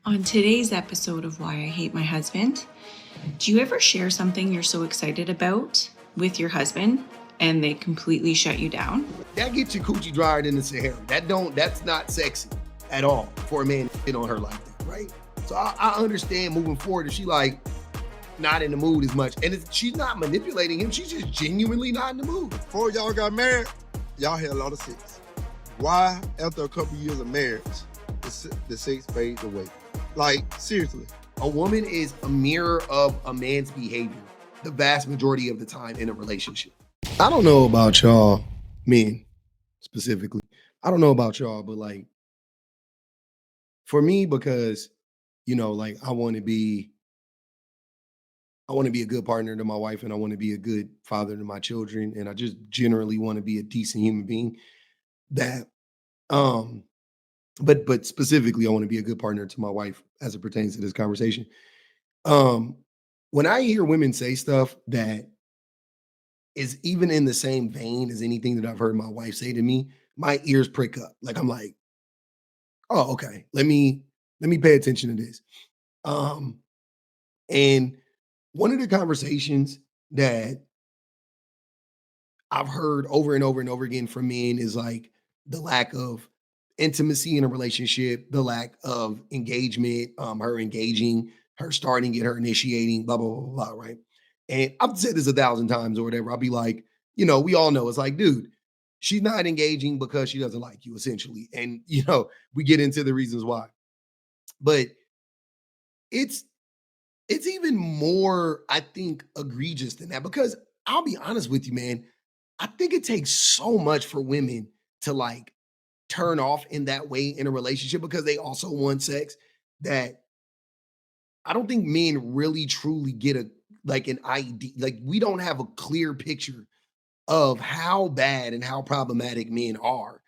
On today's episode of Why I Hate My Husband, do you ever share something you're so excited about with your husband and they completely shut you down? That gets your coochie drier than the Sahara. That's not sexy at all for a man to hit on her like that, right? So I understand moving forward if she like not in the mood as much. And she's not manipulating him. She's just genuinely not in the mood. Before y'all got married, y'all had a lot of sex. Why, after a couple years of marriage, the sex fades away? Like, seriously. A woman is a mirror of a man's behavior the vast majority of the time in a relationship. I don't know about y'all, men specifically. I don't know about y'all, but like for me, because like I want to be a good partner to my wife and I want to be a good father to my children. And I just generally want to be a decent human being that um but specifically I want to be a good partner to my wife as it pertains to this conversation. Um when I hear women say stuff that is even in the same vein as anything that I've heard my wife say to me, my ears prick up. Like I'm like, oh, okay. Let me pay attention to this. Um and one of the conversations that I've heard over and over and over again from men is like the lack of intimacy in a relationship, the lack of engagement, her engaging, her starting it, her initiating, blah, blah, blah, blah, blah, right? And I've said this 1,000 times or whatever. I'll be like, we all know it's like, dude, she's not engaging because she doesn't like you, essentially. And, we get into the reasons why. But it's it's even more, I think, egregious than that because I'll be honest with you, man. I think it takes so much for women to like turn off in that way in a relationship because they also want sex that I don't think men really truly get an ID. Like we don't have a clear picture of how bad and how problematic men are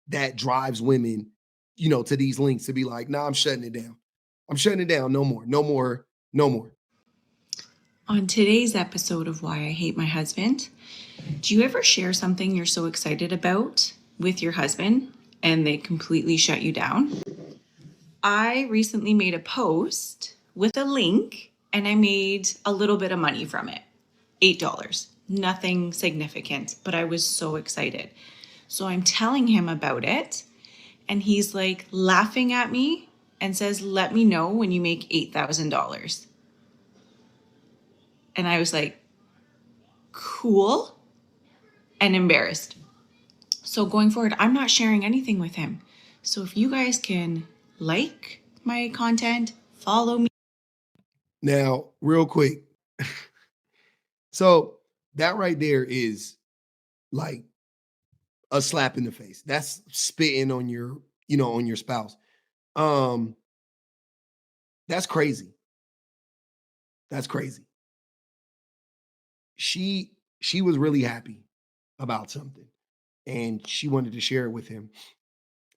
that drives women, to these links to be like, nah, I'm shutting it down. I'm shutting it down. No more, no more, no more. On today's episode of Why I Hate My Husband, do you ever share something you're so excited about with your husband and they completely shut you down? I recently made a post with a link and I made a little bit of money from it. $8. Nothing significant, but I was so excited. So I'm telling him about it and he's like laughing at me and says, "Let me know when you make $8,000. And I was like, cool, and embarrassed. So going forward, I'm not sharing anything with him. So if you guys can like my content, follow me. Now, real quick. So that right there is like a slap in the face. That's spitting on your spouse. Um, that's crazy. That's crazy. She was really happy about something and she wanted to share it with him.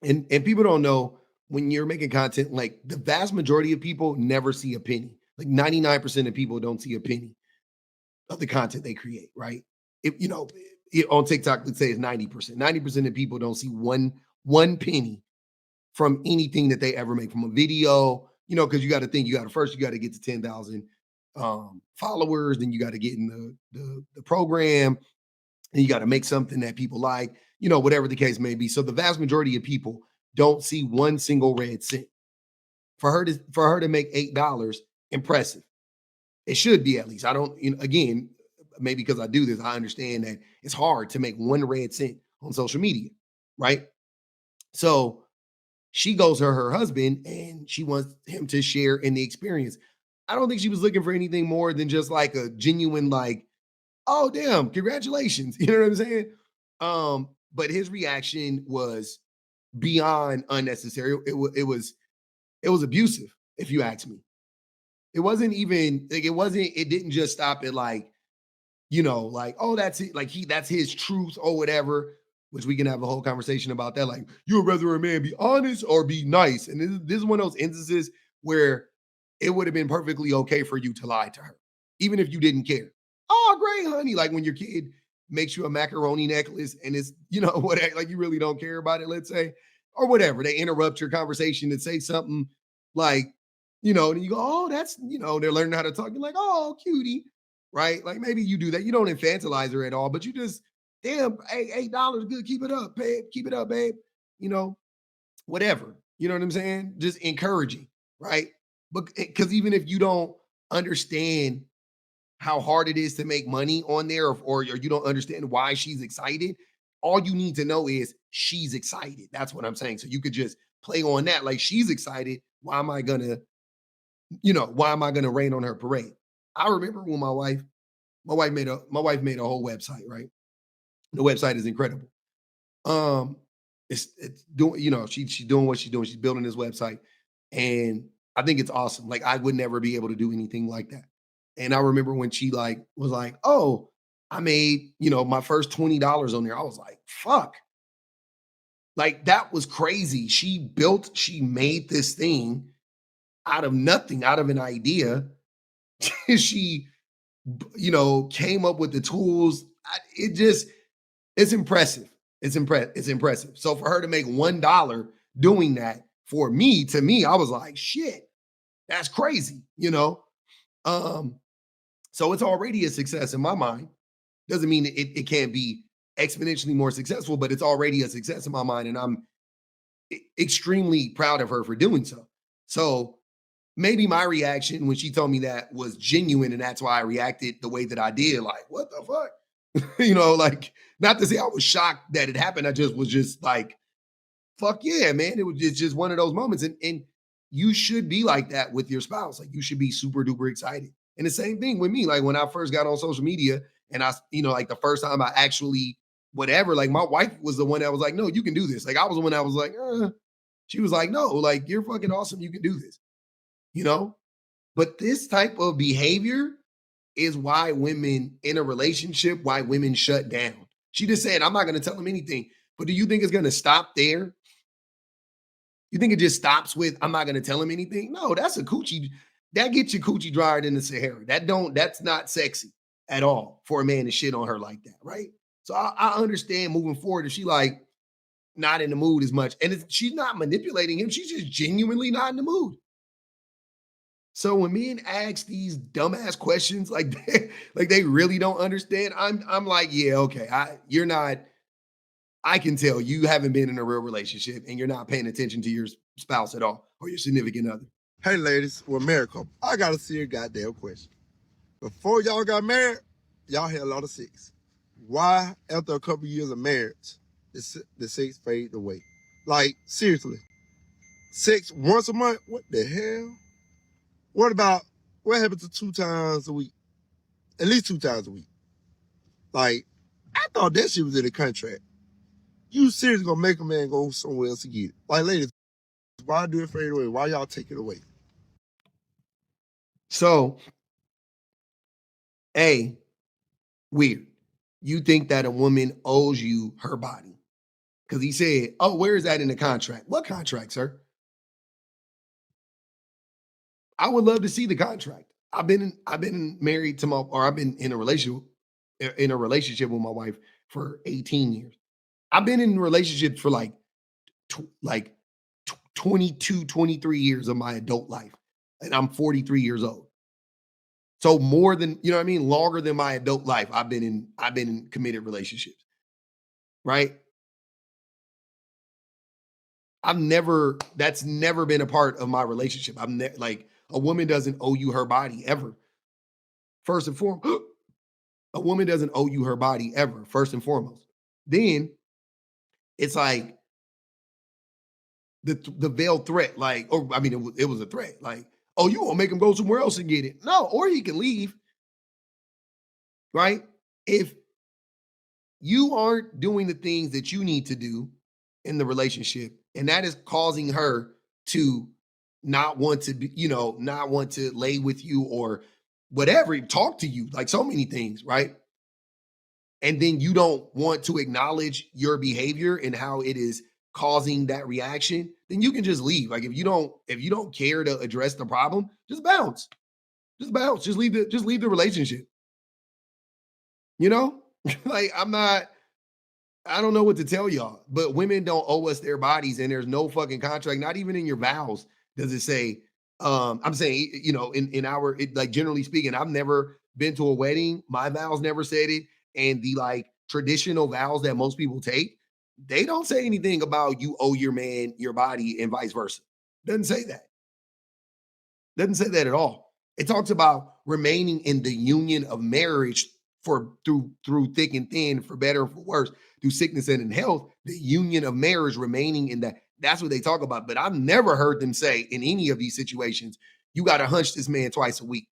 And people don't know when you're making content, like the vast majority of people never see a penny. Like 99% of people don't see a penny of the content they create, right? If on TikTok, let's say it's 90%. 90% of people don't see one penny from anything that they ever make from a video, because you got to think you got to get to 10,000 followers, then you got to get in the program, and you got to make something that people like, whatever the case may be. So the vast majority of people don't see one single red cent. For her to make $8, impressive. It should be at least. I don't, again, maybe because I do this, I understand that it's hard to make one red cent on social media, right? So she goes to her husband and she wants him to share in the experience. I don't think she was looking for anything more than just like a genuine, like, oh damn, congratulations. You know what I'm saying? But his reaction was beyond unnecessary. It was abusive, if you ask me. It wasn't even like it didn't just stop at like, like, oh, that's it, like that's his truth or whatever, which we can have a whole conversation about that. Like, you would rather a man be honest or be nice. And this is one of those instances where it would have been perfectly okay for you to lie to her, even if you didn't care. Oh, great, honey. Like when your kid makes you a macaroni necklace and it's, what, like you really don't care about it, let's say, or whatever. They interrupt your conversation and say something like, and you go, oh, that's, they're learning how to talk. You're like, oh, cutie, right? Like maybe you do that. You don't infantilize her at all, but you just, damn, hey, $8, good, keep it up, babe, keep it up, babe. You know, whatever. You know what I'm saying? Just encouraging, right? But because even if you don't understand how hard it is to make money on there, or you don't understand why she's excited, all you need to know is she's excited. That's what I'm saying. So you could just play on that. Like, she's excited. Why am I gonna rain on her parade? I remember when my wife made a whole website, right? The website is incredible. Um, it's doing, she's doing what she's doing. She's building this website, and I think it's awesome. Like, I would never be able to do anything like that. And I remember when she was like, "Oh, I made my first $20 on there." I was like, "Fuck!" Like, that was crazy. She made this thing out of nothing, out of an idea. She, came up with the tools. It's impressive. It's impressive. So for her to make $1 doing that, to me, I was like, shit, that's crazy, Um, so it's already a success in my mind. Doesn't mean it can't be exponentially more successful, but it's already a success in my mind. And I'm extremely proud of her for doing so. So maybe my reaction when she told me that was genuine, and that's why I reacted the way that I did. Like, what the fuck? Like, not to say I was shocked that it happened. I just was just like, fuck yeah, man. It's just one of those moments. And you should be like that with your spouse. Like, you should be super duper excited. And the same thing with me. Like, when I first got on social media, and like the first time I actually, whatever, like, my wife was the one that was like, no, you can do this. Like, I was the one that was like, she was like, no, like, you're fucking awesome. You can do this, you know? But this type of behavior is why women in a relationship, why women shut down. She just said, I'm not going to tell him anything. But do you think it's going to stop there? You think it just stops with, I'm not going to tell him anything? No, that's a coochie. That gets your coochie drier than the Sahara. That's not sexy at all for a man to shit on her like that, right? So I understand moving forward if she like not in the mood as much. And she's not manipulating him. She's just genuinely not in the mood. So when men ask these dumbass questions, like they really don't understand, I'm like, yeah, okay, you're not. I can tell you haven't been in a real relationship and you're not paying attention to your spouse at all or your significant other. Hey, ladies, we're a married couple. I got a serious goddamn question. Before y'all got married, y'all had a lot of sex. Why, after a couple years of marriage, the sex fade away? Like, seriously, sex once a month? What the hell? What happens to 2 times a week? At least 2 times a week. Like, I thought that shit was in the contract. You seriously gonna make a man go somewhere else to get it? Like, ladies, why do it fade away? Why y'all take it away? So, weird. You think that a woman owes you her body. Because he said, oh, where is that in the contract? What contract, sir? I would love to see the contract. I've been married to I've been in a relationship with my wife for 18 years. I've been in relationships for like 22, 23 years of my adult life. And I'm 43 years old. So more than, you know what I mean? Longer than my adult life, I've been in committed relationships. Right? That's never been a part of my relationship. Like, a woman doesn't owe you her body ever. First and foremost, a woman doesn't owe you her body ever, first and foremost. Then it's like the veiled threat, like, or I mean, it was a threat, like, oh, you won't make him go somewhere else and get it. No, or he can leave, right? If you aren't doing the things that you need to do in the relationship, and that is causing her to not want to be, not want to lay with you or whatever, talk to you, like so many things, right? And then you don't want to acknowledge your behavior and how it is causing that reaction, then you can just leave. Like, if you don't care to address the problem, just bounce. Just bounce. Just leave the relationship. Like, I don't know what to tell y'all, but women don't owe us their bodies, and there's no fucking contract, not even in your vows does it say I'm saying, in our like generally speaking, I've never been to a wedding. My vows never said it, and the like traditional vows that most people take, they don't say anything about you owe your man your body and vice versa. Doesn't say that. Doesn't say that at all. It talks about remaining in the union of marriage for through thick and thin, for better and for worse, through sickness and in health. The union of marriage remaining in that. That's what they talk about. But I've never heard them say in any of these situations, you got to hunch this man twice a week.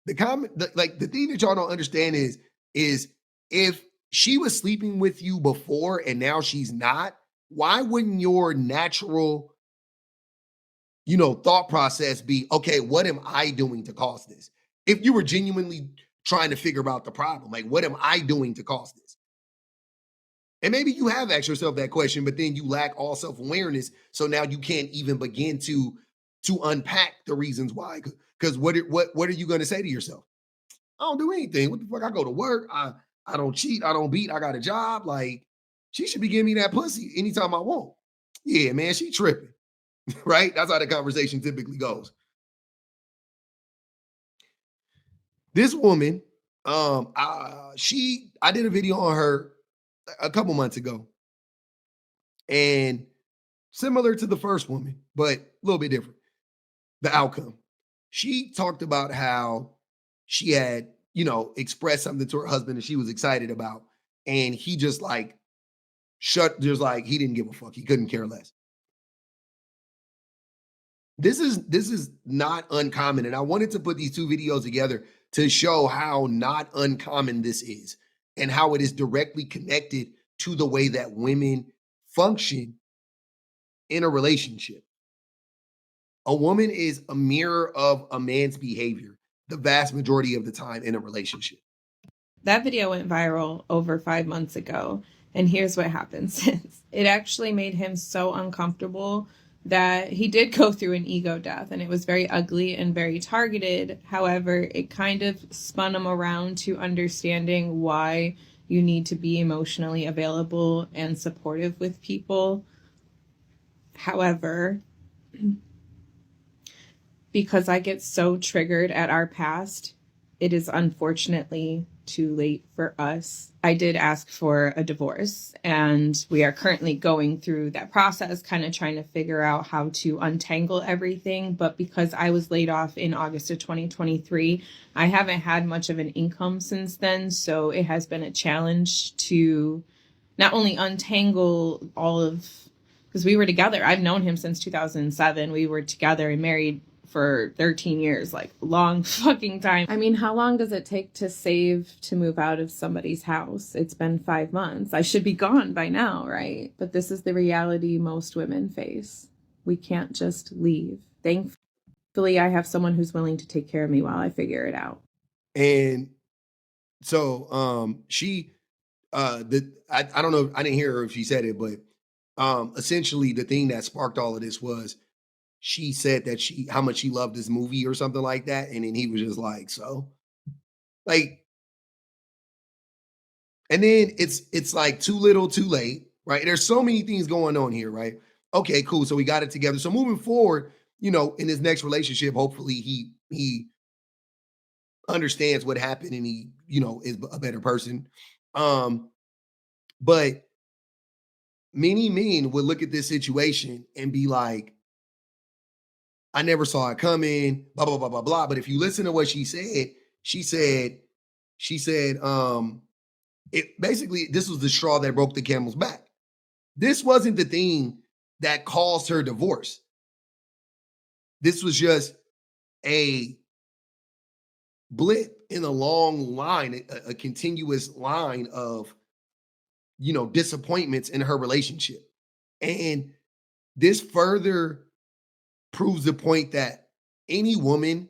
The thing that y'all don't understand is if she was sleeping with you before and now she's not, why wouldn't your natural thought process be, okay, what am I doing to cause this? If you were genuinely trying to figure out the problem, like, what am I doing to cause this? And maybe you have asked yourself that question, but then you lack all self-awareness. So now you can't even begin to unpack the reasons why. Because what are you going to say to yourself? I don't do anything. What the fuck? I go to work. I don't cheat. I don't beat. I got a job. Like, she should be giving me that pussy anytime I want. Yeah, man, she tripping. Right? That's how the conversation typically goes. This woman, I did a video on her a couple months ago, and similar to the first woman, but a little bit different. The outcome. She talked about how she had, expressed something to her husband that she was excited about, and he just like he didn't give a fuck. He couldn't care less. This is not uncommon, and I wanted to put these two videos together to show how not uncommon this is and how it is directly connected to the way that women function in a relationship. A woman is a mirror of a man's behavior the vast majority of the time in a relationship. That video went viral over 5 months ago, and here's what happened since. It actually made him so uncomfortable that he did go through an ego death, and it was very ugly and very targeted. However, it kind of spun him around to understanding why you need to be emotionally available and supportive with people. However, because I get so triggered at our past, it is unfortunately too late for us. I did ask for a divorce, and we are currently going through that process, kind of trying to figure out how to untangle everything. But because I was laid off in August of 2023, I haven't had much of an income since then. So it has been a challenge to not only untangle all of, because we were together. I've known him since 2007. We were together and married for 13 years, like long fucking time. I mean, how long does it take to save to move out of somebody's house? It's been 5 months. I should be gone by now, right? But this is the reality most women face. We can't just leave. Thankfully, I have someone who's willing to take care of me while I figure it out. And so I don't know, I didn't hear her if she said it, but essentially the thing that sparked all of this was she said that how much she loved this movie or something like that. And then he was just like, so like, and then it's like too little, too late, right? There's so many things going on here, right? Okay, cool. So we got it together. So moving forward, in his next relationship, hopefully he understands what happened and he, is a better person. But many men would look at this situation and be like, I never saw it coming, blah, blah, blah, blah, blah. But if you listen to what she said, it basically, this was the straw that broke the camel's back. This wasn't the thing that caused her divorce. This was just a blip in a long line, a continuous line of, disappointments in her relationship. And this further proves the point that any woman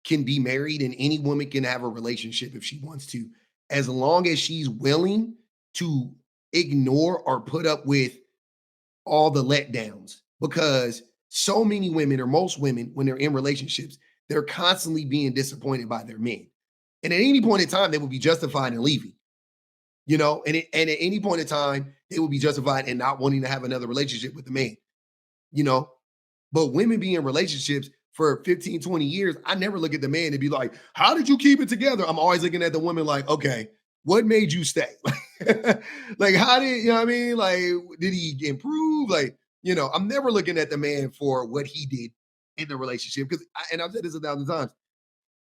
can be married and any woman can have a relationship if she wants to, as long as she's willing to ignore or put up with all the letdowns. Because so many women, or most women, when they're in relationships, they're constantly being disappointed by their men. And at any point in time, they will be justified in leaving. And at any point in time, they will be justified in not wanting to have another relationship with the man. But women be in relationships for 15, 20 years. I never look at the man and be like, how did you keep it together? I'm always looking at the woman like, okay, what made you stay? Like, how did, you know what I mean? Like, did he improve? Like, I'm never looking at the man for what he did in the relationship. Because, and I've said this 1,000 times.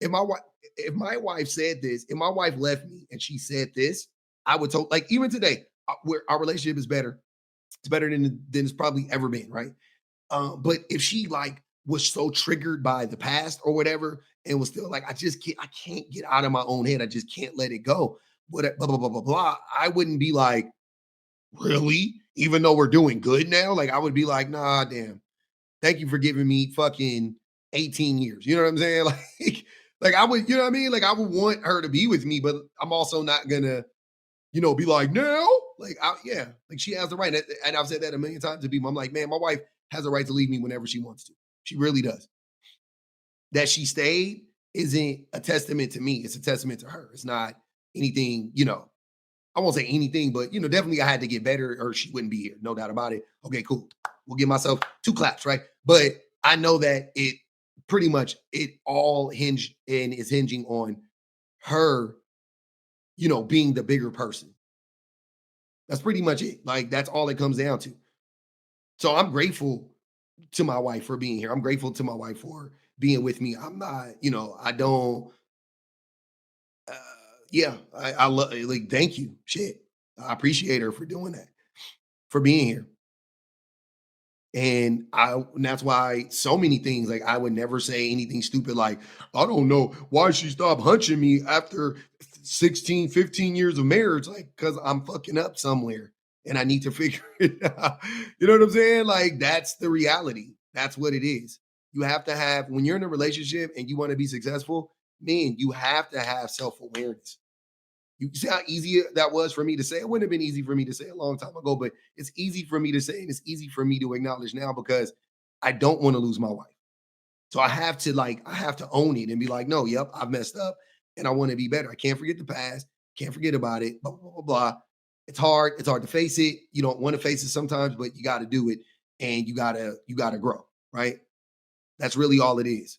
If my wife said this, if my wife left me and she said this, I would tell, like, even today, where our relationship is better. It's better than it's probably ever been, right? But if she like was so triggered by the past or whatever, and was still like, I can't get out of my own head. I just can't let it go. What blah blah blah blah blah. I wouldn't be like, really? Even though we're doing good now, like I would be like, nah, damn. Thank you for giving me fucking 18 years. You know what I'm saying? Like I would, you know what I mean? Like I would want her to be with me, but I'm also not gonna, be like, no, like, yeah, like she has the right. And I've said that a million times to people. I'm like, man, my wife has the right to leave me whenever she wants to. She really does. That she stayed isn't a testament to me. It's a testament to her. It's not anything, I won't say anything, but, definitely I had to get better or she wouldn't be here. No doubt about it. Okay, cool. We'll give myself 2 claps, right? But I know that it all hinged and is hinging on her, being the bigger person. That's pretty much it. Like that's all it comes down to. So I'm grateful to my wife for being here. I'm grateful to my wife for being with me. I'm not, I don't. Uh, yeah, I love. Like, thank you. Shit, I appreciate her for doing that, for being here. And that's why so many things, like I would never say anything stupid like, I don't know why she stopped hunching me after 16, 15 years of marriage. Like, because I'm fucking up somewhere and I need to figure it out. You know what I'm saying? Like, that's the reality. That's what it is. You have to have, when you're in a relationship and you want to be successful, man, you have to have self-awareness. You see how easy that was for me to say? It wouldn't have been easy for me to say a long time ago, but it's easy for me to say, and it's easy for me to acknowledge now because I don't want to lose my wife. So I have to own it and be like, no, yep, I've messed up and I want to be better. I can't forget the past, can't forget about it, blah, blah, blah, blah. It's hard. It's hard to face it. You don't want to face it sometimes, but you got to do it and you gotta grow, right? That's really all it is.